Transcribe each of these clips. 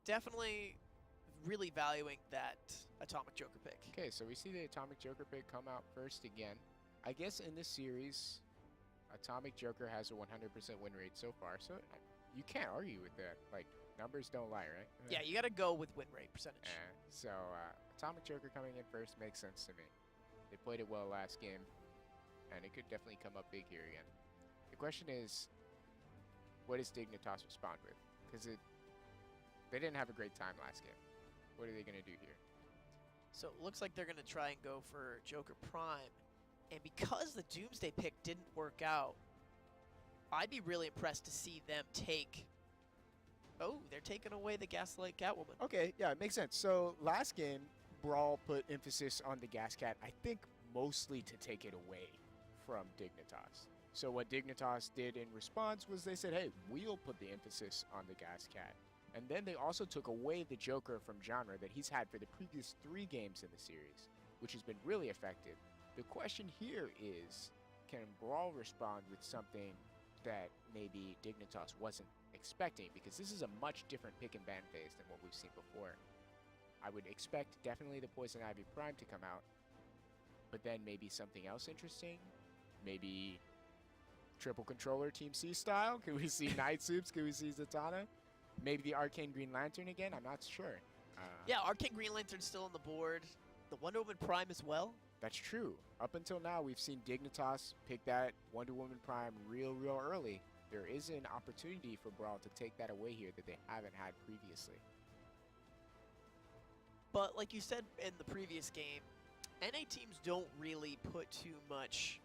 definitely really valuing that Atomic Joker pick. Okay, so we see the Atomic Joker pick come out first again. I guess in this series, Atomic Joker has a 100% win rate so far, so you can't argue with that. Like, numbers don't lie, right? Yeah, you got to go with win rate percentage. So Atomic Joker coming in first makes sense to me. They played it well last game, and it could definitely come up big here again. The question is, what does Dignitas respond with? Because they didn't have a great time last game. What are they going to do here? So it looks like they're going to try and go for Joker Prime. And because the Doomsday pick didn't work out, I'd be really impressed to see them take... Oh, they're taking away the Gaslight Catwoman. Okay, yeah, it makes sense. So last game, BrawL put emphasis on the Gas Cat, I think mostly to take it away from Dignitas. So what Dignitas did in response was they said, hey, we'll put the emphasis on the Gas Cat. And then they also took away the Joker from genre that he's had for the previous 3 games in the series, which has been really effective. The question here is, can BrawL respond with something that maybe Dignitas wasn't expecting? Because this is a much different pick and ban phase than what we've seen before. I would expect definitely the Poison Ivy Prime to come out, but then maybe something else interesting. Maybe triple controller Team C style? Can we see Night Soups? Can we see Zatanna? Maybe the Arcane Green Lantern again? I'm not sure. Yeah, Arcane Green Lantern's still on the board. The Wonder Woman Prime as well. That's true. Up until now, we've seen Dignitas pick that Wonder Woman Prime real early. There is an opportunity for BrawL to take that away here that they haven't had previously. But like you said in the previous game, NA teams don't really put too much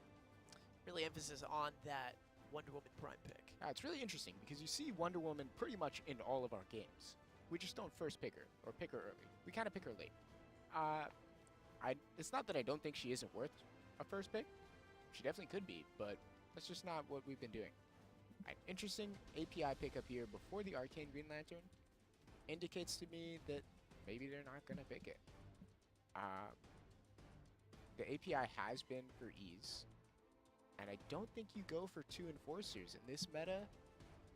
emphasis on that Wonder Woman Prime pick. It's really interesting because you see Wonder Woman pretty much in all of our games. We just don't first pick her or pick her early. We kind of pick her late. It's not that I don't think she isn't worth a first pick. She definitely could be, but that's just not what we've been doing. Interesting API pickup here before the Arcane Green Lantern indicates to me that maybe they're not going to pick it. The API has been for ease, and I don't think you go for 2 Enforcers. In this meta,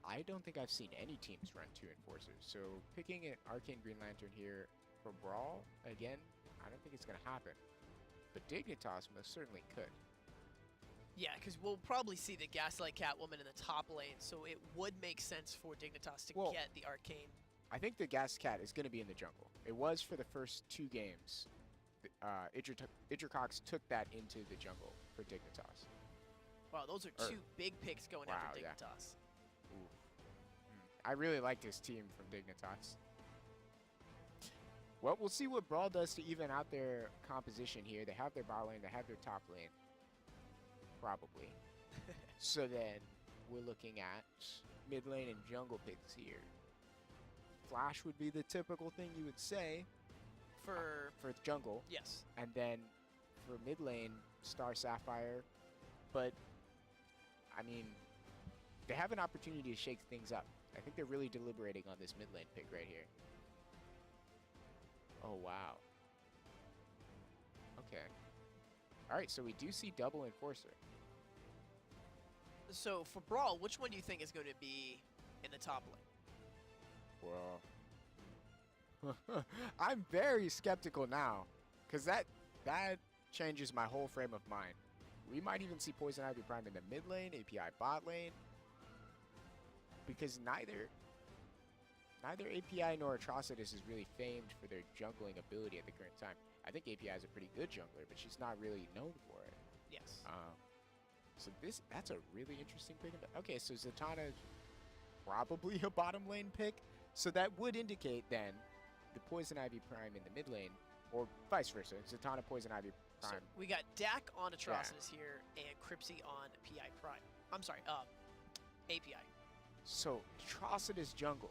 I don't think I've seen any teams run 2 Enforcers. So picking an Arcane Green Lantern here for BrawL, again, I don't think it's going to happen. But Dignitas most certainly could. Yeah, because we'll probably see the Gaslight Catwoman in the top lane, so it would make sense for Dignitas to get the Arcane. I think the Gas Cat is going to be in the jungle. It was for the first 2 games. Idrikox took that into the jungle for Dignitas. Wow, those are 2 big picks going after Dignitas. Yeah. I really like this team from Dignitas. Well, we'll see what BrawL does to even out their composition here. They have their bot lane, they have their top lane. Probably. So then we're looking at mid lane and jungle picks here. Flash would be the typical thing you would say for jungle. Yes. And then for mid lane, Star Sapphire. But, I mean, they have an opportunity to shake things up. I think they're really deliberating on this mid lane pick right here. Oh, wow. Okay. All right, so we do see double Enforcer. So for BrawL, which one do you think is going to be in the top lane? Well, I'm very skeptical now, because that changes my whole frame of mind. We might even see Poison Ivy Prime in the mid lane, API bot lane, because neither API nor Atrocitus is really famed for their jungling ability at the current time. I think API is a pretty good jungler, but she's not really known for it. Yes. So that's a really interesting pick. Okay, so Zatanna is probably a bottom lane pick. So that would indicate then the Poison Ivy Prime in the mid lane, or vice versa. Zatanna, Poison Ivy Prime. So we got Dak on Atrocitus here and Cripsy on PI Prime. I'm sorry, API. So Atrocitus jungle.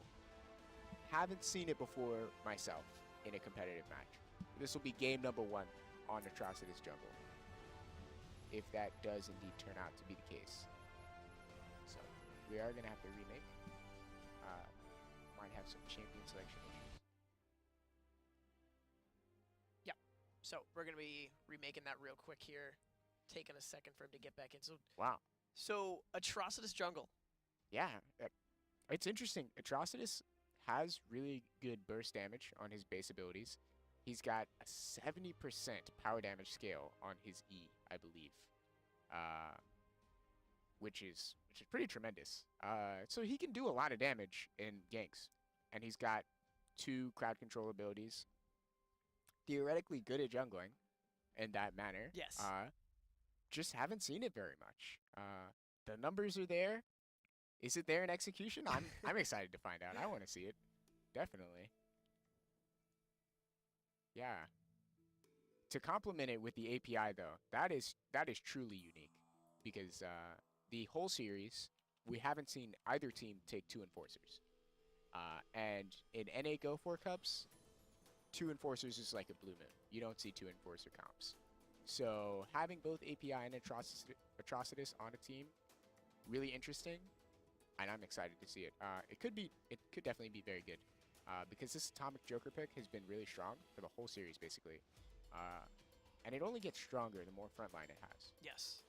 Haven't seen it before myself in a competitive match. This will be game number 1 on Atrocitus jungle, if that does indeed turn out to be the case. So we are going to have to remake. Might have some champion selection issues. Yeah. So we're going to be remaking that real quick here. Taking a second for him to get back in. So wow. So Atrocitus jungle. Yeah. It's interesting. Atrocitus has really good burst damage on his base abilities. He's got a 70% power damage scale on his E, I believe, uh, which is pretty tremendous. So he can do a lot of damage in ganks, and he's got 2 crowd control abilities. Theoretically good at jungling in that manner. Yes. Just haven't seen it very much. The numbers are there. Is it there in execution? I'm excited to find out. I want to see it. Definitely. Yeah. To complement it with the API though, that is truly unique because the whole series we haven't seen either team take 2 enforcers. And in NA Go 4 Cups, 2 enforcers is like a blue moon. You don't see 2 enforcer comps. So having both API and Atrocitus on a team, really interesting, and I'm excited to see it. It could definitely be very good, because this Atomic Joker pick has been really strong for the whole series basically, and it only gets stronger the more frontline it has. Yes.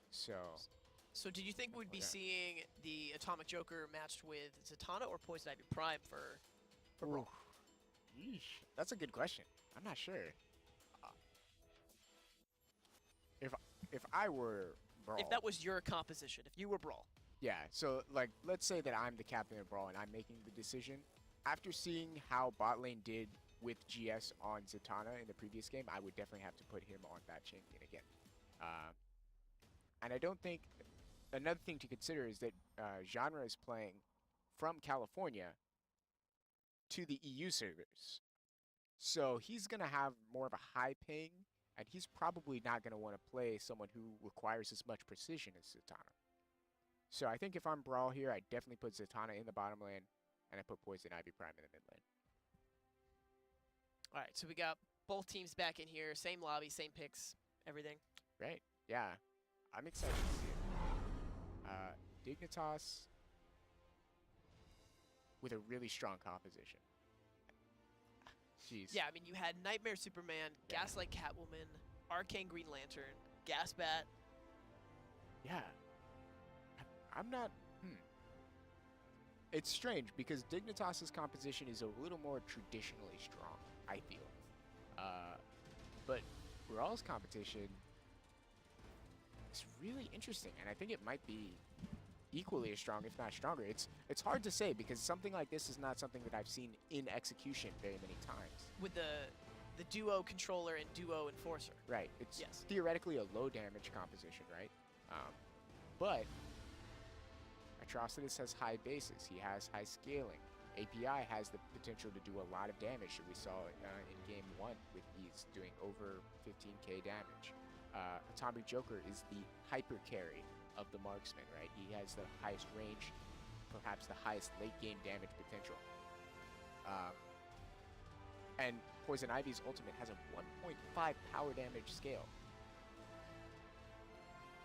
So do you think we'd be Okay. seeing the Atomic Joker matched with Zatanna or Poison Ivy Prime for BrawL? Yeesh, that's a good question. I'm not sure. If I were BrawL, If that was your composition, if you were BrawL. yeah, so like let's say that I'm the captain of BrawL and I'm making the decision. After seeing how bot lane did with GS on Zatanna in the previous game, I would definitely have to put him on that champion again. And I don't think another thing to consider is that Genre is playing from California to the EU servers. So he's going to have more of a high ping, and he's probably not going to want to play someone who requires as much precision as Zatanna. So I think if I'm BrawL here, I definitely put Zatanna in the bottom lane, and I put Poison Ivy Prime in the mid lane. All right, so we got both teams back in here, same lobby, same picks, everything. Right, yeah. I'm excited to see it. Dignitas with a really strong composition. Jeez. Yeah, I mean, you had Nightmare Superman, Yeah. Gaslight Catwoman, Arcane Green Lantern, Gasbat. Yeah. I'm not... It's strange because Dignitas' composition is a little more traditionally strong, I feel. But BrawL's competition is really interesting, and I think it might be equally as strong, if not stronger. It's hard to say because something like this is not something that I've seen in execution very many times. With the duo controller and duo enforcer. Right. It's Yes. theoretically a low damage composition, right? But Atrocitus has high bases. He has high scaling. API has the potential to do a lot of damage. We saw in game 1 with Ease doing over 15k damage. Atomic Joker is the hyper carry of the marksman, right? He has the highest range, perhaps the highest late game damage potential. And Poison Ivy's ultimate has a 1.5 power damage scale.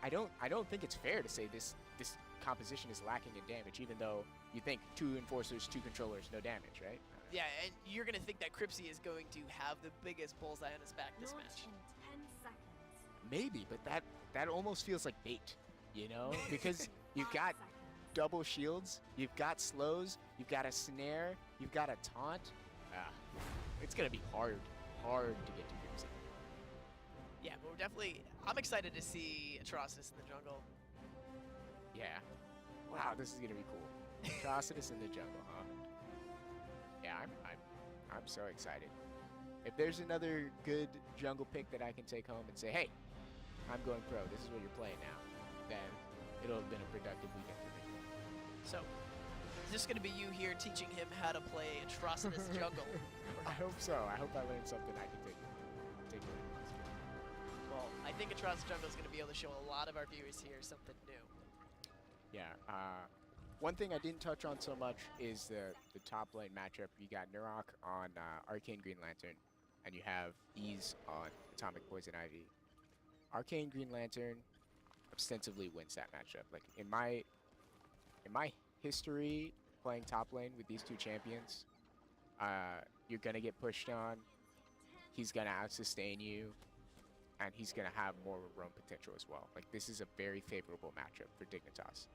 I don't think it's fair to say this composition is lacking in damage, even though you think 2 enforcers, 2 controllers, no damage, right? Yeah, and you're going to think that Cripsy is going to have the biggest bullseye on his back this Launch match. in 10 seconds. Maybe, but that almost feels like bait, you know? Because you've 5 got seconds. double shields, you've got slows, you've got a snare, you've got a taunt. It's gonna be hard to get to Cripsy. Yeah, but we're definitely... I'm excited to see Atrocitus in the jungle. Yeah. Wow, this is gonna be cool. Atrocitus in the jungle, huh? Yeah, I'm so excited. If there's another good jungle pick that I can take home and say, hey, I'm going pro, this is what you're playing now, then it'll have been a productive weekend for me. So, is this going to be you here teaching him how to play Atrocitus jungle? I hope so. I hope I learned something I can take away. Well, I think Atrocitus jungle is going to be able to show a lot of our viewers here something new. Yeah. One thing I didn't touch on so much is the top lane matchup. You got Nurok on Arcane Green Lantern, and you have Ease on Atomic Poison Ivy. Arcane Green Lantern ostensibly wins that matchup. Like in my history playing top lane with these 2 champions, you're gonna get pushed on. He's gonna out-sustain you, and he's gonna have more roam potential as well. Like this is a very favorable matchup for Dignitas.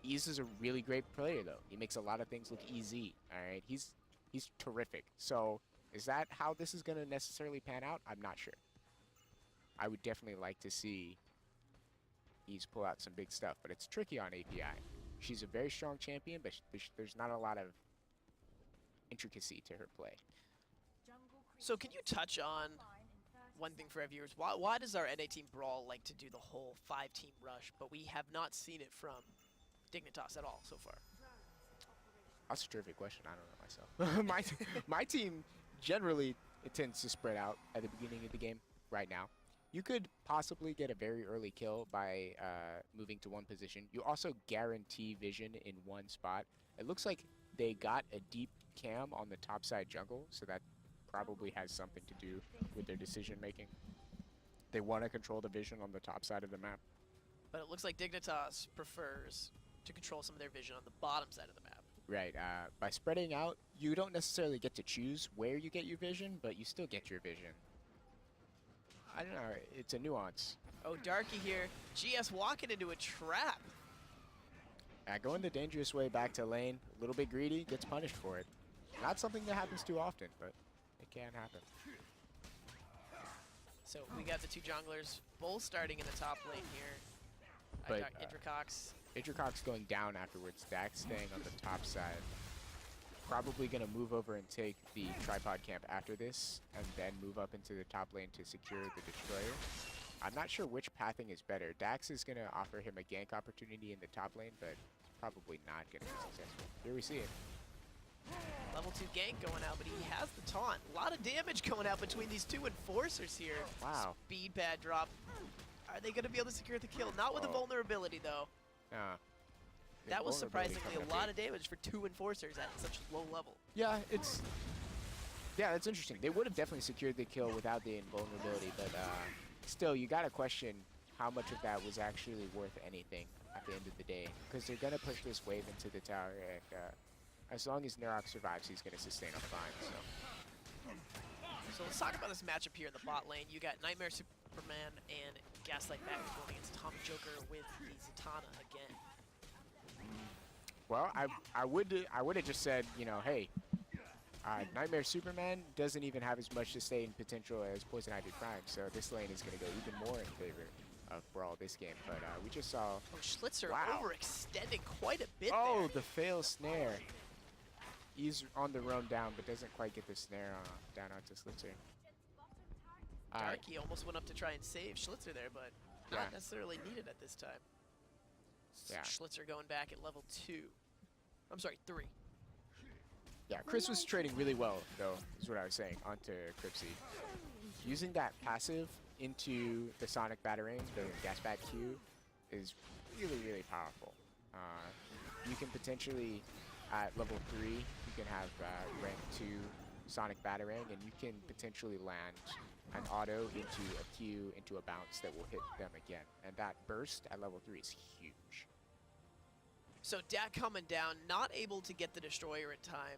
Ease is a really great player though. He makes a lot of things look easy. All right, he's He's terrific. So is that how this is going to necessarily pan out? I'm not sure. I would definitely like to see Ease pull out some big stuff, but it's tricky on API. She's a very strong champion, but there's not a lot of intricacy to her play. So can you touch on one thing for our viewers? Why does our NA team BrawL like to do the whole 5-team rush, but we have not seen it from Dignitas at all so far? That's a terrific question. I don't know myself. my team generally it tends to spread out at the beginning of the game right now. You could possibly get a very early kill by moving to one position. You also guarantee vision in one spot. It looks like they got a deep cam on the top side jungle, so that probably has something to do with their decision making. They want to control the vision on the top side of the map. But it looks like Dignitas prefers to control some of their vision on the bottom side of the map. Right. By spreading out, you don't necessarily get to choose where you get your vision, but you still get your vision. I don't know. It's a nuance. Oh, Darky here. GS walking into a trap. Going the dangerous way back to lane, a little bit greedy, gets punished for it. Not something that happens too often, but it can happen. So we got the two junglers both starting in the top lane here. But Idrikox going down afterwards. Dax staying on the top side. Probably going to move over and take the tripod camp after this, and then move up into the top lane to secure the destroyer. I'm not sure which pathing is better. Dax is going to offer him a gank opportunity in the top lane, but it's probably not going to be successful. Here we see it. Level 2 gank going out, but he has the taunt. A lot of damage going out between these two enforcers here. Wow. Speed pad drop. Are they going to be able to secure the kill? Not with the vulnerability, though. That was surprisingly a lot of damage for two enforcers at such low level. Yeah, that's interesting. They would have definitely secured the kill without the invulnerability, but still, you gotta question how much of that was actually worth anything at the end of the day, because they're gonna push this wave into the tower, and as long as Nerok survives, he's gonna sustain a fine. So let's talk about this matchup here in the bot lane. You got Nightmare Superman and Gaslight Bat going against Tommy Joker with the Zatanna again. Well, I would have just said, you know, hey, Nightmare Superman doesn't even have as much sustain potential as Poison Ivy Prime, so this lane is going to go even more in favor of BrawL this game. But we just saw... Oh, Schlitzer overextending quite a bit there. there. The fail snare. He's on the roam down, but doesn't quite get the snare down onto Schlitzer. Darky almost went up to try and save Schlitzer there, but not necessarily needed at this time. Yeah. Schlitzer going back at level 2. I'm sorry, 3. Yeah, Chris was trading really well, though, is what I was saying, onto Cripsy. Using that passive into the Sonic Batarang, the Gas Bat Q, is really, really powerful. You can potentially, at level 3, you can have rank 2 Sonic Batarang, and you can potentially land an auto into a Q, into a bounce that will hit them again. And that burst at level 3 is huge. So Dak coming down, not able to get the Destroyer in time.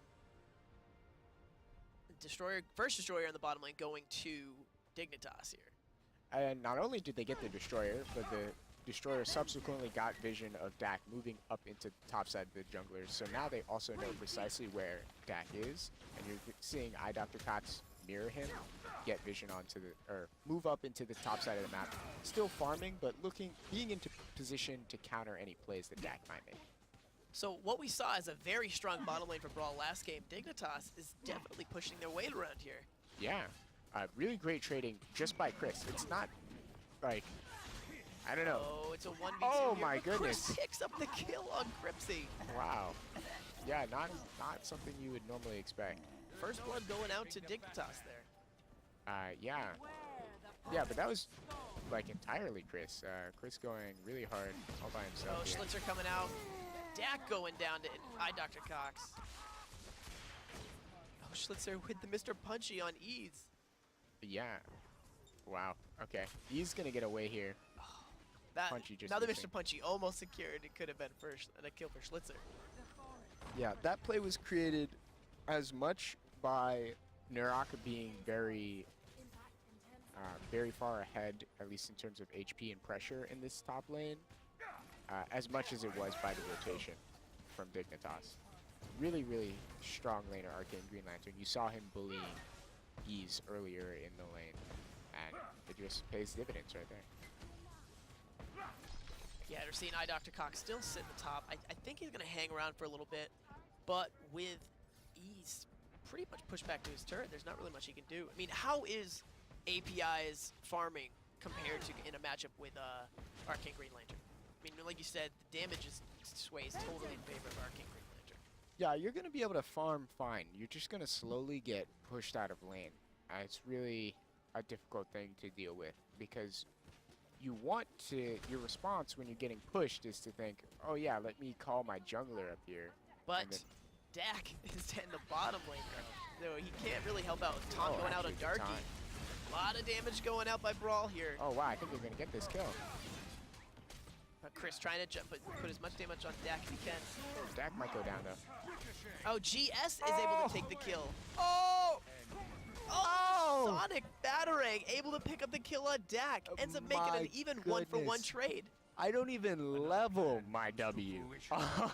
First Destroyer on the bottom lane going to Dignitas here. And not only did they get the Destroyer, but the Destroyer subsequently got vision of Dak moving up into the top side of the junglers. So now they also know precisely where Dak is. And you're seeing Dr. Cox mirror him, get vision onto the, or move up into the top side of the map. Still farming, but being into position to counter any plays that Dak might make. So what we saw is a very strong bottom lane for BrawL last game. Dignitas is definitely pushing their weight around here. Yeah, really great trading just by Chris. It's not like, I don't know. Oh, it's a 1v2 Oh here, my goodness. Chris picks up the kill on Cripsy. Wow. Yeah, not something you would normally expect. First blood going out to Dignitas there. Yeah. Yeah, but that was like entirely Chris. Chris going really hard all by himself. Oh, Schlitzer coming out. Dak going down to Dr. Cox. Oh, Schlitzer with the Mr. Punchy on Ease. Yeah. Wow. Okay. He's going to get away here. Oh, that, Punchy just another missing. Mr. Punchy almost secured. It could have been a kill for Schlitzer. Yeah, that play was created as much by Nerok being very far ahead, at least in terms of HP and pressure in this top lane, as much as it was by the rotation from Dignitas. really, really strong laner, Arcane Green Lantern. You saw him bullying Ease earlier in the lane, and it just pays dividends right there. Yeah, we're seeing Dr. Cox still sit at the top. I think he's going to hang around for a little bit, but with Ease pretty much pushed back to his turret, there's not really much he can do. I mean, how is API's farming compared to in a matchup with Arcane Green Lantern? I mean, like you said, the damage sways totally in favor of Arcane Green Lantern. Yeah, you're going to be able to farm fine. You're just going to slowly get pushed out of lane. It's really a difficult thing to deal with because you want to, your response when you're getting pushed is to think, oh yeah, let me call my jungler up here. But Dak is in the bottom lane though, so he can't really help out. Taunt going out on Darky. A lot of damage going out by BrawL here. Oh wow, I think they're going to get this kill. Chris trying to jump, but put as much damage on Dak as he can. Dak might go down though. Oh, GS is able to take the kill. Oh! Oh! Sonic Batarang able to pick up the kill on Dak. Ends up making an even one-for-one trade. I don't even level my W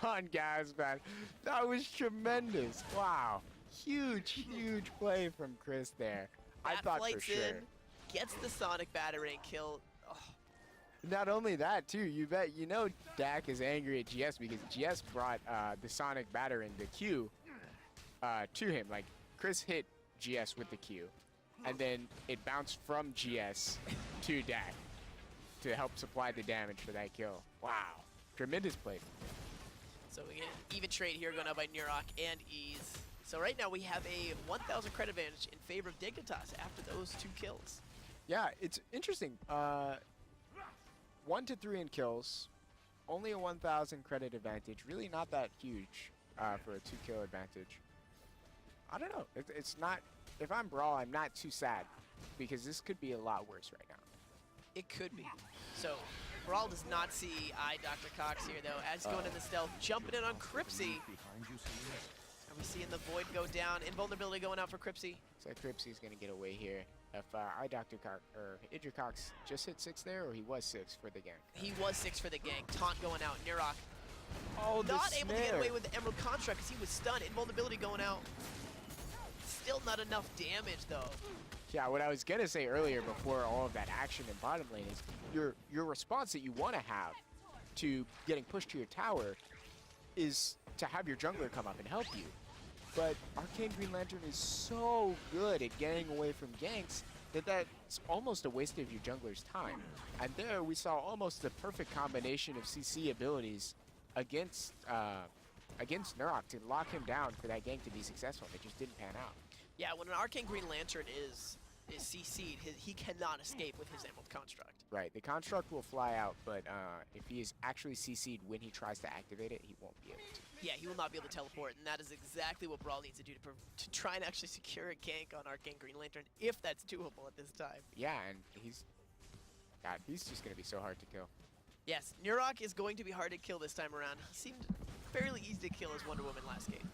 on Gasbat. That was tremendous. Wow. Huge, huge play from Chris there. I thought for sure. Gets the Sonic Batarang kill. Oh. Not only that, too, you know Dak is angry at GS because GS brought the Sonic Batarang, the Q, to him. Like, Chris hit GS with the Q, and then it bounced from GS to Dak to help supply the damage for that kill. Wow. Tremendous play. So we get an even trade here going out by Nurok and Ease. So right now we have a 1,000 credit advantage in favor of Dignitas after those 2 kills. Yeah, it's interesting. 1 to 3 in kills, only a 1,000 credit advantage. Really not that huge for a 2-kill advantage. I don't know. It's not. If I'm BrawL, I'm not too sad because this could be a lot worse right now. It could be. So BrawL does not see Dr. Cox here though. As going in the stealth, jumping in on Cripsy. Are we seeing the Void go down? Invulnerability going out for Cripsy. Looks like Cripsy's gonna get away here. If Dr. Cox or Idris Cox just hit 6 there, or he was 6 for the gank. He was 6 for the gank. Taunt going out. Nurok. Oh, not able to get away with the Emerald Construct because he was stunned. Invulnerability going out. Still not enough damage though. Yeah, what I was gonna say earlier before all of that action in bottom lane is your response that you want to have to getting pushed to your tower is to have your jungler come up and help you. But Arcane Green Lantern is so good at getting away from ganks that that's almost a waste of your jungler's time. And there we saw almost the perfect combination of CC abilities against Nurok to lock him down for that gank to be successful. It just didn't pan out. Yeah, when an Arcane Green Lantern is CC'd, he cannot escape with his Emerald Construct. Right, the construct will fly out, but if he is actually CC'd when he tries to activate it, he won't be able to. Yeah, he will not be able to teleport, and that is exactly what BrawL needs to do to try and actually secure a gank on Arcane Green Lantern, if that's doable at this time. Yeah, and he's just going to be so hard to kill. Yes, Nurok is going to be hard to kill this time around. He seemed fairly easy to kill as Wonder Woman last game.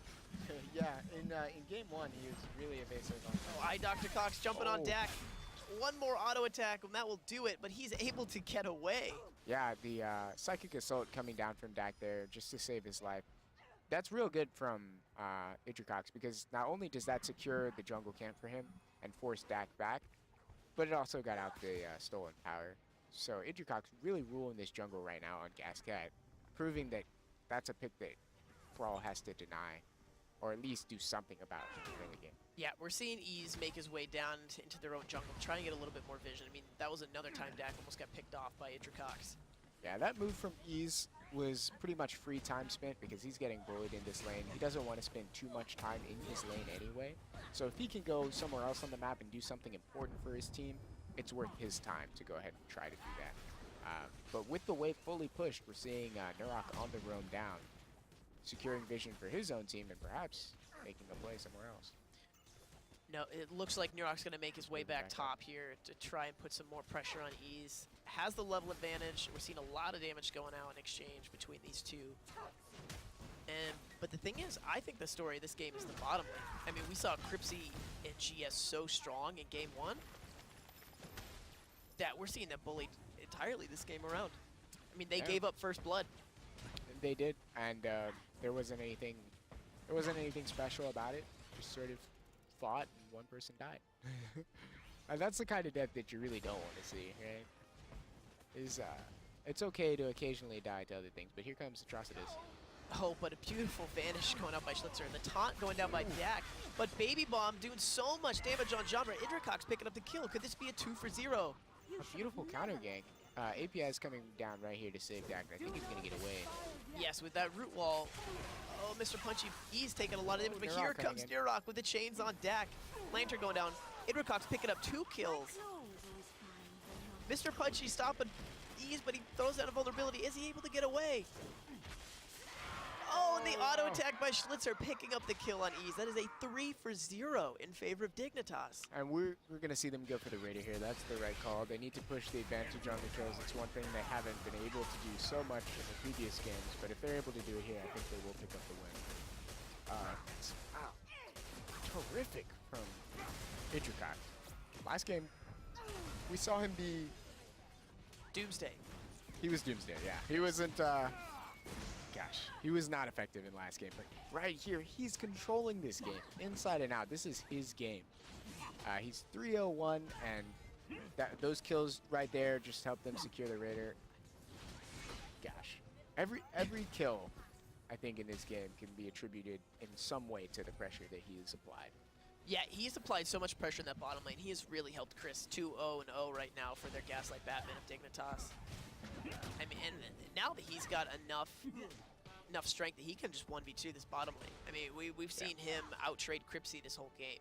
Yeah, in game 1, he was really evasive on Dr. Cox jumping on Dak. One more auto attack, and that will do it, but he's able to get away. Yeah, the Psychic Assault coming down from Dak there just to save his life. That's real good from Idris Cox because not only does that secure the jungle camp for him and force Dak back, but it also got out the stolen power. So Idris Cox really ruling this jungle right now on Gascat, proving that that's a pick that BrawL has to deny, or at least do something about in the early game. Yeah, we're seeing Ease make his way down into their own jungle, trying to get a little bit more vision. I mean, that was another time Dak almost got picked off by Idris Cox. Yeah, that move from Ease was pretty much free time spent because he's getting bullied in this lane. He doesn't want to spend too much time in his lane anyway. So if he can go somewhere else on the map and do something important for his team, it's worth his time to go ahead and try to do that. But with the wave fully pushed, we're seeing Nurok on the roam down, securing vision for his own team and perhaps making a play somewhere else. No, it looks like Nurok's going to make his way back top here to try and put some more pressure on Ease. Has the level advantage. We're seeing a lot of damage going out in exchange between these two. But the thing is, I think the story of this game is the bottom lane. I mean, we saw Cripsy and GS so strong in game 1 that we're seeing them bullied entirely this game around. I mean, they gave up first blood. They did, and there wasn't anything There wasn't anything special about it. Just sort of fought and one person died. And that's the kind of death that you really don't want to see, right? It's okay to occasionally die to other things, but here comes Atrocitus. Oh, but a beautiful vanish going out by Schlitzer. The taunt going down by Dak. But Baby Bomb doing so much damage on Genre. Idrikox picking up the kill. Could this be a 2 for 0? A beautiful counter gank. API is coming down right here to save Dak. I think he's going to get away. Yes, with that root wall. Oh, Mr. Punchy, he's taking a lot of damage. But here comes Nirok with the chains on Dak. Lantern going down. Idrikox picking up 2 kills. Mr. Punchy stopping Ease, but he throws out a vulnerability. Is he able to get away? Oh, and the auto attack by Schlitzer picking up the kill on Ease. That is a 3 for 0 in favor of Dignitas. And we're going to see them go for the Raider here. That's the right call. They need to push the advantage on the kills. It's one thing they haven't been able to do so much in the previous games, but if they're able to do it here, I think they will pick up the win. Wow. Terrific from Idrikox. Last game, we saw him be... Doomsday. He was Doomsday, yeah. He wasn't... Gosh, he was not effective in last game, but right here, he's controlling this game inside and out. This is his game. He's 3-0-1, and those kills right there just help them secure the Raider. Gosh, every kill, I think, in this game can be attributed in some way to the pressure that he has applied. Yeah, he's applied so much pressure in that bottom lane. He has really helped Chris 2-0-0 right now for their Gaslight Batman of Dignitas. I mean, and now that he's got enough strength that he can just 1v2 this bottom lane. I mean, we've seen him out-trade Cripsy this whole game.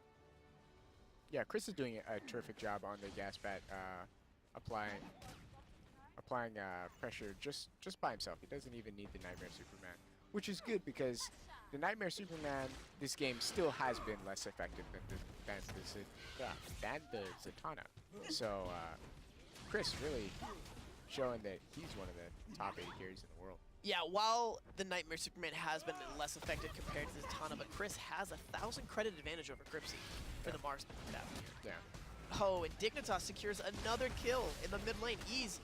Yeah, Chris is doing a terrific job on the Gasbat, applying pressure just by himself. He doesn't even need the Nightmare Superman, which is good because the Nightmare Superman this game still has been less effective than the Zatanna. So Chris really showing that he's one of the top 8 carries in the world. Yeah, while the Nightmare Superman has been less effective compared to Zatanna, but Chris has 1,000 credit advantage over Cripsy for the marksman that year. Yeah. Oh, and Dignitas secures another kill in the mid lane. Ease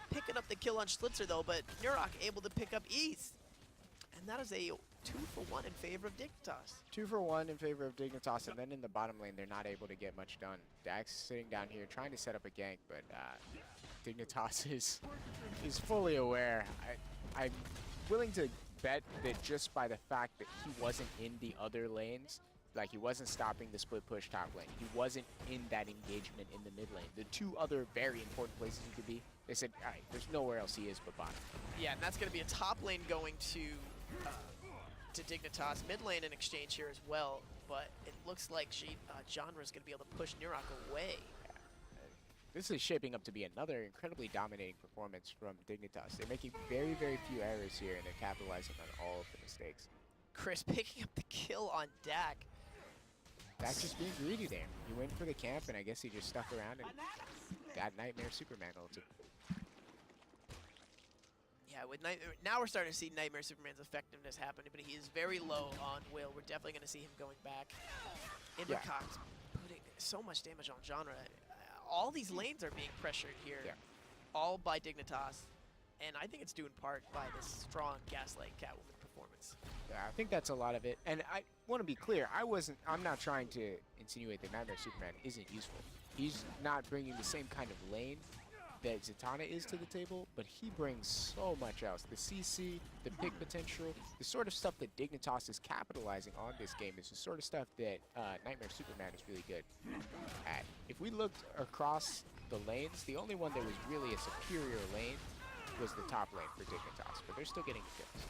picking up the kill on Schlitzer though, but Nirok able to pick up Ease. And that is a 2 for 1 in favor of Dignitas. 2 for 1 in favor of Dignitas, and then in the bottom lane, they're not able to get much done. Dax sitting down here trying to set up a gank, but Dignitas is fully aware. I'm willing to bet that just by the fact that he wasn't in the other lanes, like he wasn't stopping the split push top lane, he wasn't in that engagement in the mid lane, the 2 other very important places he could be, they said, all right, there's nowhere else he is but bottom. Yeah, and that's going to be a top lane going to Dignitas, mid lane in exchange here as well, but it looks like Genre is going to be able to push Nirok away. This is shaping up to be another incredibly dominating performance from Dignitas. They're making very, very few errors here, and they're capitalizing on all of the mistakes. Chris picking up the kill on Dak. Dak just being greedy there. He went for the camp, and I guess he just stuck around and got Nightmare Superman ulted. Yeah, with now we're starting to see Nightmare Superman's effectiveness happen, but he is very low on Will. We're definitely going to see him going back. Idrikox putting so much damage on Genre. All these lanes are being pressured here, all by Dignitas, and I think it's due in part by this strong Gaslight Catwoman performance. Yeah, I think that's a lot of it, and I want to be clear, I'm not trying to insinuate that Nightmare Superman isn't useful. He's not bringing the same kind of lane that Zatanna is to the table, but he brings so much else. The CC, the pick potential, the sort of stuff that Dignitas is capitalizing on this game is the sort of stuff that Nightmare Superman is really good at. If we looked across the lanes, the only one that was really a superior lane was the top lane for Dignitas, but they're still getting kills.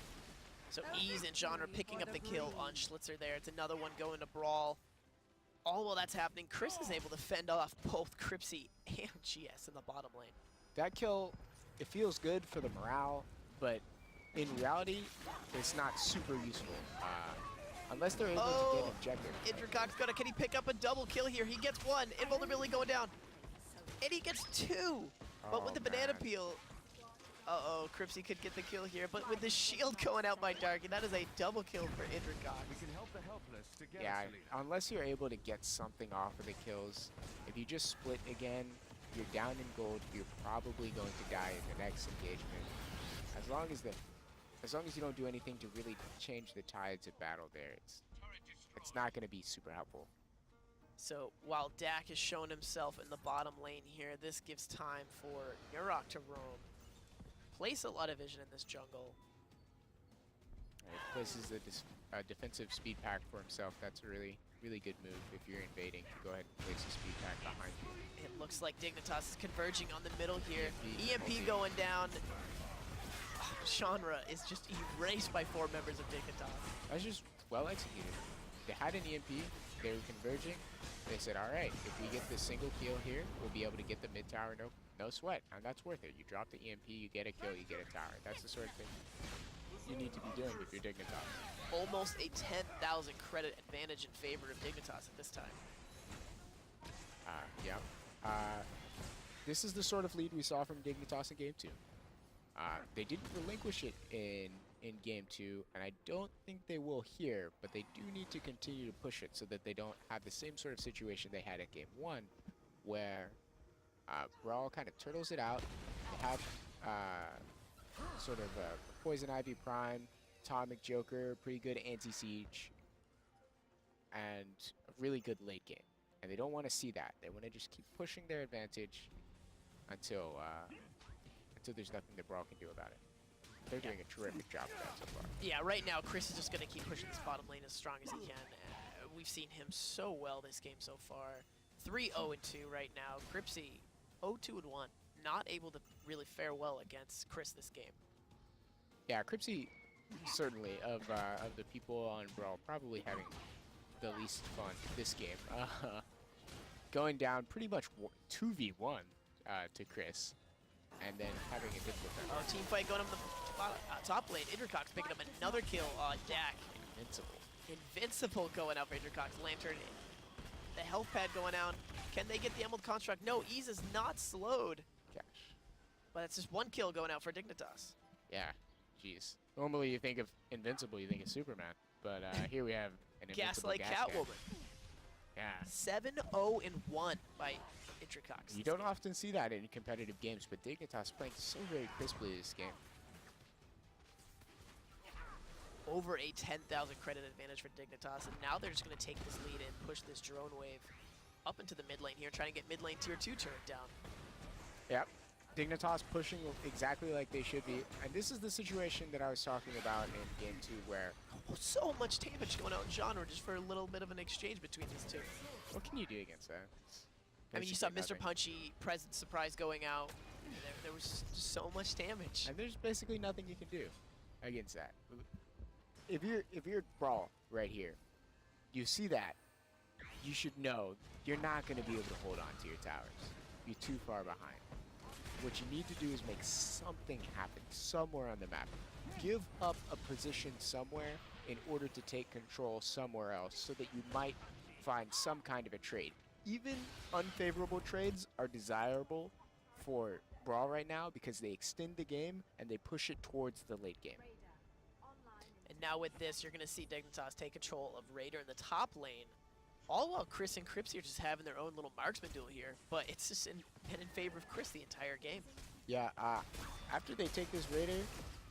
So Ease and Genre picking up the kill on Schlitzer there. It's another one going to BrawL. All while that's happening, Chris is able to fend off both Cripsy and GS in the bottom lane. That kill, it feels good for the morale, but in reality, it's not super useful. Unless they're able to get objective. Idrikox can he pick up a double kill here? He gets 1, invulnerability going down. And he gets 2, but with the banana peel. Uh-oh, Cripsy could get the kill here, but with the shield going out by Darky, that is a double kill for Idrikox. We can help the helpless together. Yeah, unless you're able to get something off of the kills, if you just split again, you're down in gold, you're probably going to die in the next engagement. As long as the as long as you don't do anything to really change the tides of battle there, it's not going to be super helpful. So while Dak has shown himself in the bottom lane here, this gives time for Nurok to roam. Place a lot of vision in this jungle. He places a defensive speed pack for himself. That's a really, really good move if you're invading. Go ahead and place a speed pack behind you. It looks like Dignitas is converging on the middle here. EMP going down. Genre is just erased by 4 members of Dignitas. That's just well executed. They had an EMP, they were converging. They said, all right, if we get this single kill here, we'll be able to get the mid tower, no sweat, and that's worth it. You drop the EMP, you get a kill, you get a tower. That's the sort of thing you need to be doing if you're Dignitas. Almost a 10,000 credit advantage in favor of Dignitas at this time. This is the sort of lead we saw from Dignitas in Game 2. They didn't relinquish it in Game 2, and I don't think they will here, but they do need to continue to push it so that they don't have the same sort of situation they had in Game 1, where BrawL kind of turtles it out. They have sort of a Poison Ivy Prime, Atomic Joker, pretty good anti-siege, and a really good late game. And they don't want to see that. They want to just keep pushing their advantage until there's nothing that BrawL can do about it. They're doing a terrific job of that so far. Yeah, right now Chris is just going to keep pushing this bottom lane as strong as he can. We've seen him so well this game so far. 3-0-2 right now. Cripsy 0-2-1. Not able to really fare well against Chris this game. Yeah, Cripsy certainly of the people on BrawL probably having the least fun this game. Going down pretty much 2v1 to Chris, and then having a difficult time. Oh, team fight going up the top lane. Idrikox picking up another kill on Dak. Invincible. Invincible going out for Idrikox. Lantern, the health pad going out. Can they get the Emerald Construct? No, Ease is not slowed. Gosh. But it's just 1 kill going out for Dignitas. Yeah, jeez. Normally you think of Invincible, you think of Superman, but here we have an Invincible Gaslight Catwoman. Yeah. 7-0-1 by Idrikox. You don't often see that in competitive games, but Dignitas playing so very crisply this game. Over a 10,000 credit advantage for Dignitas, and now they're just going to take this lead and push this drone wave up into the mid lane here, trying to get mid lane tier 2 turret down. Yep. Dignitas pushing exactly like they should be, and this is the situation that I was talking about in Game 2 where... Oh, so much damage going out in Genre just for a little bit of an exchange between these two. What can you do against that? I mean, you saw Mr. Punchy, Present Surprise going out. There was just so much damage. And there's basically nothing you can do against that. If you're BrawL right here, you see that, you should know you're not going to be able to hold on to your towers. You're too far behind. What you need to do is make something happen somewhere on the map. Give up a position somewhere in order to take control somewhere else so that you might find some kind of a trade. Even unfavorable trades are desirable for BrawL right now because they extend the game and they push it towards the late game. And now with this, you're going to see Dignitas take control of Raider in the top lane. All while Chris and Cripsy are just having their own little marksman duel here. But it's just been in favor of Chris the entire game. Yeah, after they take this Raider,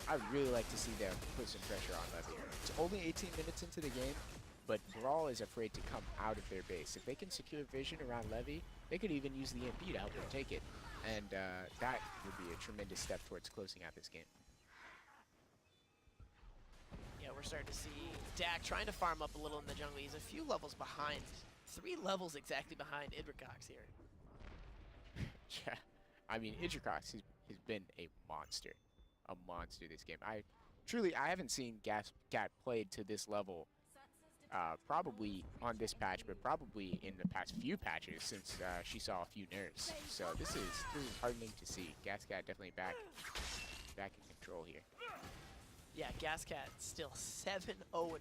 I'd really like to see them put some pressure on Levy. It's only 18 minutes into the game, but BrawL is afraid to come out of their base. If they can secure vision around Levy, they could even use the EMP to help them take it. And that would be a tremendous step towards closing out this game. Yeah, we're starting to see Dak trying to farm up a little in the jungle. He's a few levels behind. 3 levels exactly behind Idrikox here. Yeah, I mean, Idrikox has been a monster this game. I haven't seen Gat played to this level probably on this patch, but probably in the past few patches since she saw a few nerfs. So this is heartening to see. Gascat definitely back in control here. Yeah, Gascat still 7-0-1.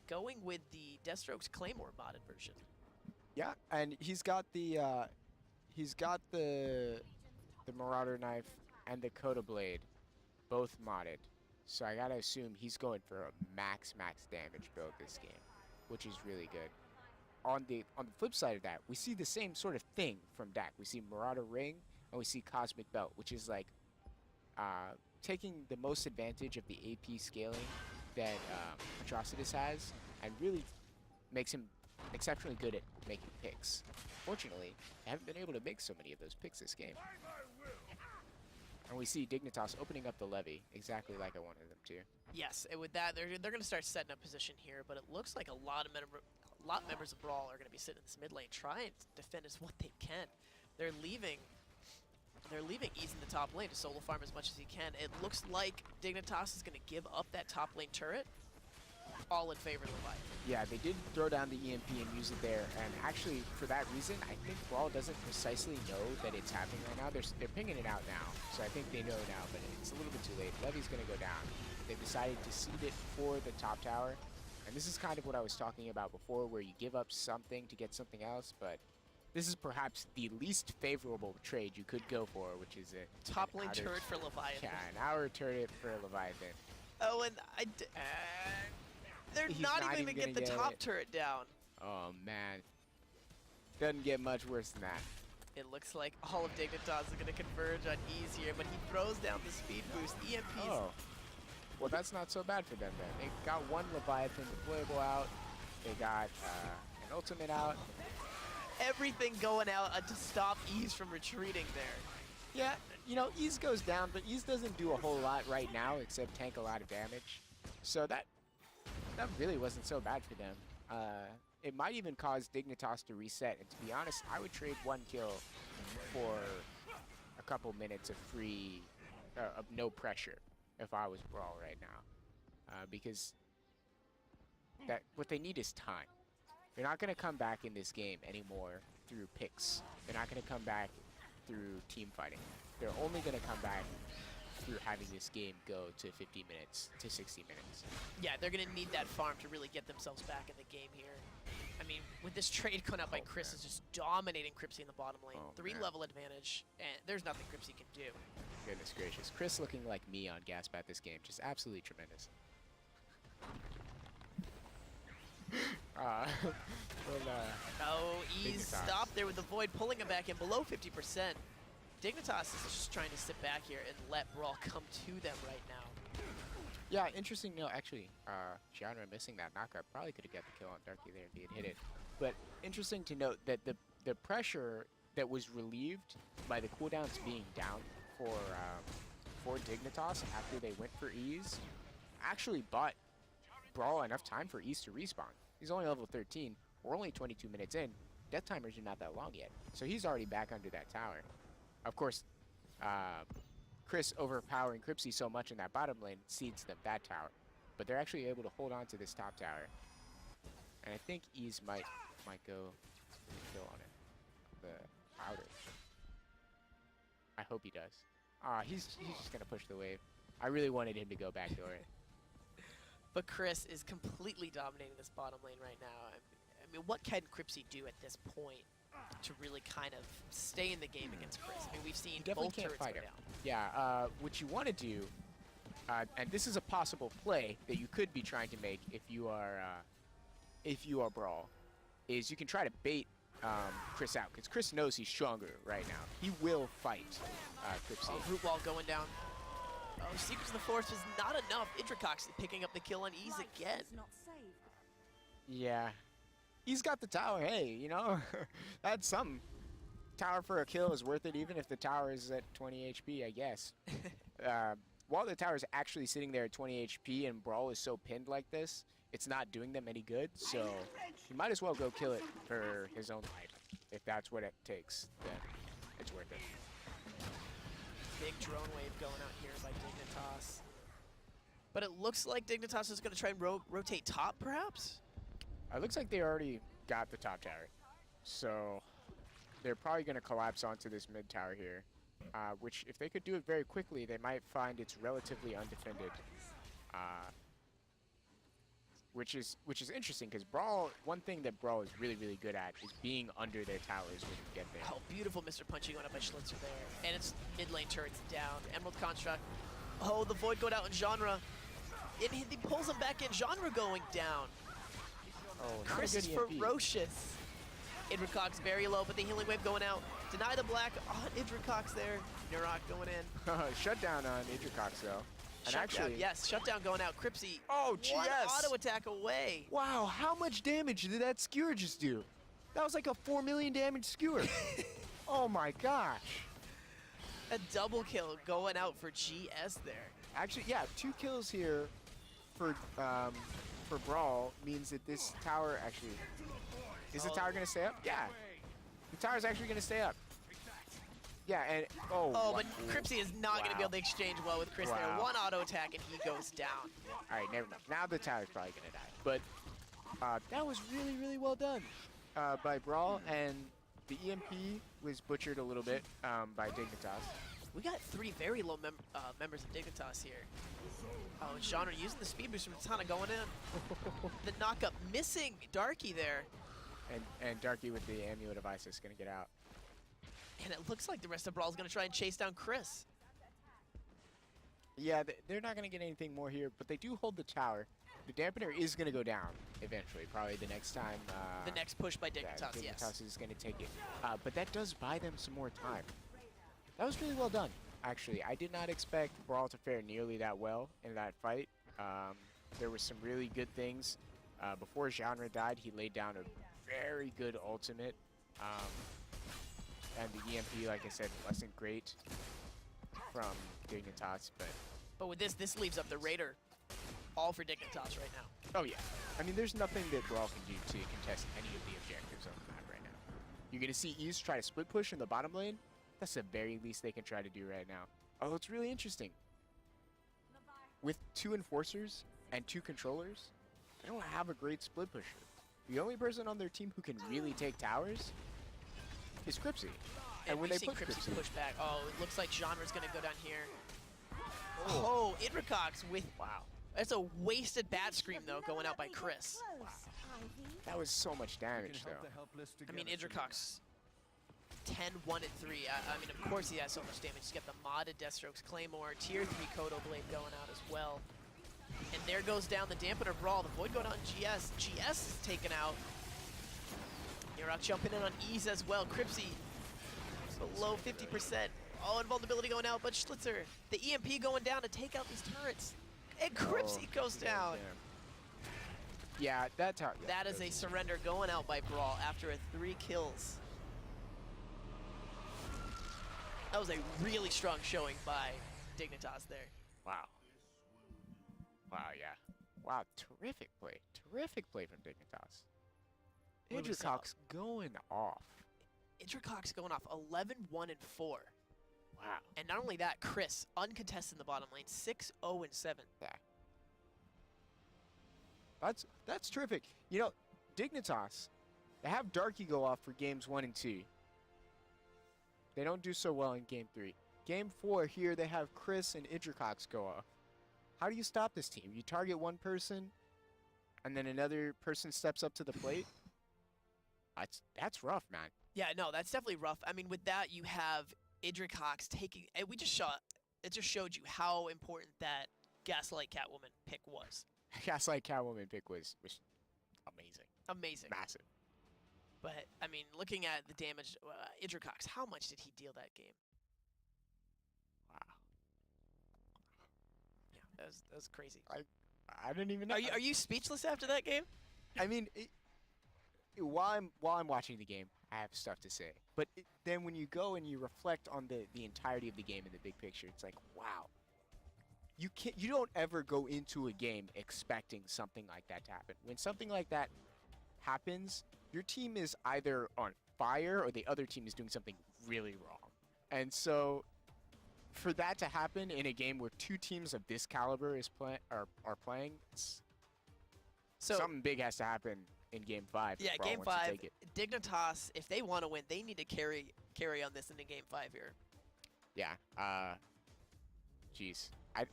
Going with the Deathstroke's Claymore modded version. Yeah, and he's got the Marauder Knife and the Coda Blade both modded. So I gotta assume he's going for a max damage build this game, which is really good. On the flip side of that, we see the same sort of thing from Dak. We see Marauder Ring and we see Cosmic Belt, which is like taking the most advantage of the AP scaling that Atrocitus has, and really makes him exceptionally good at making picks. Fortunately, I haven't been able to make so many of those picks this game. And we see Dignitas opening up the levy exactly like I wanted them to. Yes, and with that, they're going to start setting up position here, but it looks like a lot of members of BrawL are going to be sitting in this mid lane, trying to defend as what they can. They're leaving Ease in the top lane to solo farm as much as he can. It looks like Dignitas is going to give up that top lane turret, all in favor of Leviathan. Yeah, they did throw down the EMP and use it there, and actually, for that reason, I think BrawL doesn't precisely know that it's happening right now. They're pinging it out now, so I think they know now, but it's a little bit too late. Levy's going to go down. They've decided to seed it for the top tower, and this is kind of what I was talking about before, where you give up something to get something else, but this is perhaps the least favorable trade you could go for, which is a top lane turret for Leviathan. Yeah, an hour turret for Leviathan. Oh, and they're not even going to get the top turret down. Oh, man. Doesn't get much worse than that. It looks like all of Dignitas is going to converge on Ease here, but he throws down the speed boost. EMPs. Oh. Well, that's not so bad for them then. They got one Leviathan deployable out. They got an ultimate out. Everything going out to stop Ease from retreating there. Yeah, you know, Ease goes down, but Ease doesn't do a whole lot right now except tank a lot of damage. So that really wasn't so bad for them. It might even cause Dignitas to reset. And to be honest, I would trade one kill for a couple minutes of free, of no pressure if I was BrawL right now. Because what they need is time. They're not going to come back in this game anymore through picks. They're not going to come back through team fighting. They're only going to come back through having this game go to 50 minutes to 60 minutes. Yeah, they're going to need that farm to really get themselves back in the game here. I mean, with this trade going out by Chris is just dominating Cripsy in the bottom lane. 3-level advantage, and there's nothing Cripsy can do. Goodness gracious. Chris looking like me on Gaspat this game. Just absolutely tremendous. Ease stopped there with the Void, pulling him back in below 50%. Dignitas is just trying to sit back here and let BrawL come to them right now. Yeah, interesting. No, actually, Genre missing that knockup probably could have got the kill on Darky there if he had hit it. But interesting to note that the pressure that was relieved by the cooldowns being down for Dignitas after they went for Ease actually bought BrawL enough time for Ease to respawn. He's only level 13. We're only 22 minutes in. Death timers are not that long yet. So he's already back under that tower. Of course, Chris overpowering Cripsy so much in that bottom lane cedes them that tower. But they're actually able to hold on to this top tower. And I think Ease might go for the kill on it. The outer. I hope he does. He's just going to push the wave. I really wanted him to go backdoor it. But Chris is completely dominating this bottom lane right now. I mean, what can Cripsy do at this point to really kind of stay in the game against Chris? I mean, we've seen both turrets go down. Yeah, what you want to do, and this is a possible play that you could be trying to make if you are BrawL, is you can try to bait Chris out, because Chris knows he's stronger right now. He will fight Cripsy. Oh, root wall going down. Oh, Secrets of the Forest is not enough. Idrikox picking up the kill on Ease again. Yeah. He's got the tower. Hey, you know, that's something. Tower for a kill is worth it, even if the tower is at 20 HP, I guess. While the tower is actually sitting there at 20 HP and BrawL is so pinned like this, it's not doing them any good, so he might as well go kill it for his own life. If that's what it takes, then it's worth it. Big drone wave going out here by Dignitas. But it looks like Dignitas is going to try and rotate top, perhaps? It looks like they already got the top tower. So they're probably going to collapse onto this mid tower here. Which, if they could do it very quickly, they might find it's relatively undefended. Which is interesting, because BrawL, one thing that BrawL is really, really good at is being under their towers when you get there. Oh, beautiful Mr. Punchy going up by Schlitzer there. And it's mid lane turrets down. Emerald Construct. Oh, the Void going out in Genre. And he pulls him back in. Genre going down. Oh, Chris is ferocious. Idrikox very low, but the healing wave going out. Deny the black on Idrikox there. Nurok going in. Shutdown on Idrikox, though. And Shutdown, yes, shutdown going out. Cripsy, oh, one GS! auto attack away. Wow, how much damage did that skewer just do? That was like a 4 million damage skewer. Oh my gosh. A double kill going out for GS there. Actually, yeah, 2 kills here for BrawL means that this tower actually... Is the tower going to stay up? Yeah. The tower's actually going to stay up. Yeah, and... Oh, but Cripsy is not going to be able to exchange well with Chris there. One auto attack and he goes down. All right, never mind. Now the tower's probably going to die. But that was really, really well done by BrawL, and the EMP was butchered a little bit by Dignitas. We got 3 very low members of Dignitas here. Oh, and Genre using the speed boost from Tana going in. The knock-up missing Darky there. And Darky with the Amulet of Isis is going to get out. And it looks like the rest of BrawL is going to try and chase down Chris. Yeah, they're not going to get anything more here, but they do hold the tower. The dampener is going to go down eventually, probably the next time. The next push by Dignitas, yeah, yes. Dignitas is going to take it. But that does buy them some more time. That was really well done, actually. I did not expect BrawL to fare nearly that well in that fight. There were some really good things. Before Genre died, he laid down a very good ultimate. And the EMP, like I said, wasn't great from Dignitas, but with this leaves up the Raider all for Dignitas right now. Oh yeah. I mean, there's nothing that BrawL can do to contest any of the objectives on the map right now. You're going to see East try to split push in the bottom lane. That's the very least they can try to do right now. Oh, it's really interesting. With 2 enforcers and 2 controllers, they don't have a great split pusher. The only person on their team who can really take towers is Cripsy. And when they put Cripsy push back, oh, it looks like Genre's going to go down here. Oh, Idrikox with... Wow. That's a wasted bat scream, though, going out by Chris. Wow. That was so much damage, though. I mean, Idrikox, 10, 1, and 3. I mean, of course he has so much damage. He's got the modded Deathstrokes Claymore, Tier 3 Kodo Blade going out as well. And there goes down the dampener BrawL. The Void going out on GS. GS is taken out. Nurok jumping in on Ease as well. Cripsy below 50%. Oh, invulnerability going out, but Schlitzer, the EMP going down to take out these turrets. And Cripsy goes down. Yeah, that is a surrender going out by BrawL after a 3 kills. That was a really strong showing by Dignitas there. Wow. Wow, yeah. Wow, terrific play. Terrific play from Dignitas. Idrikox going off. Idrikox going off 11, 1, and 4. Wow. And not only that, Chris, uncontested in the bottom lane, 6, 0, and 7. Yeah. That's terrific. You know, Dignitas, they have Darky go off for games 1 and 2. They don't do so well in game 3. Game 4, here they have Chris and Idrikox go off. How do you stop this team? You target one person, and then another person steps up to the plate? That's rough, man. Yeah, no, that's definitely rough. I mean, with that, you have Idrikox taking... And it just showed you how important that Gaslight Catwoman pick was. Gaslight Catwoman pick was amazing. Amazing. Massive. But, I mean, looking at the damage, Idrikox, how much did he deal that game? Wow. Yeah, that was crazy. I didn't even know. Are you speechless after that game? I mean, while I'm watching the game, I have stuff to say. But then when you go and you reflect on the entirety of the game in the big picture, it's like, wow. You don't ever go into a game expecting something like that to happen. When something like that happens, your team is either on fire or the other team is doing something really wrong. And so for that to happen in a game where 2 teams of this caliber are playing, something big has to happen in game 5. Yeah, game 5, Dignitas, if they want to win, they need to carry on this into game 5 here. Yeah. Jeez. I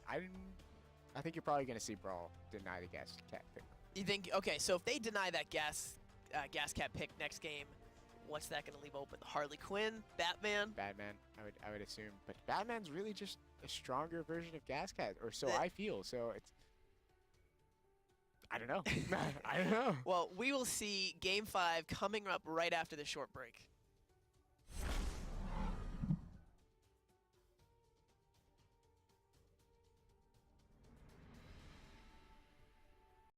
think you're probably going to see BrawL deny the Gas Cat pick. You think, okay, so if they deny that Gas Cat pick next game, what's that going to leave open? Harley Quinn? Batman? Batman, I would assume. But Batman's really just a stronger version of Gas Cat, or so I feel. So I don't know. I don't know. Well, we will see Game 5 coming up right after the short break.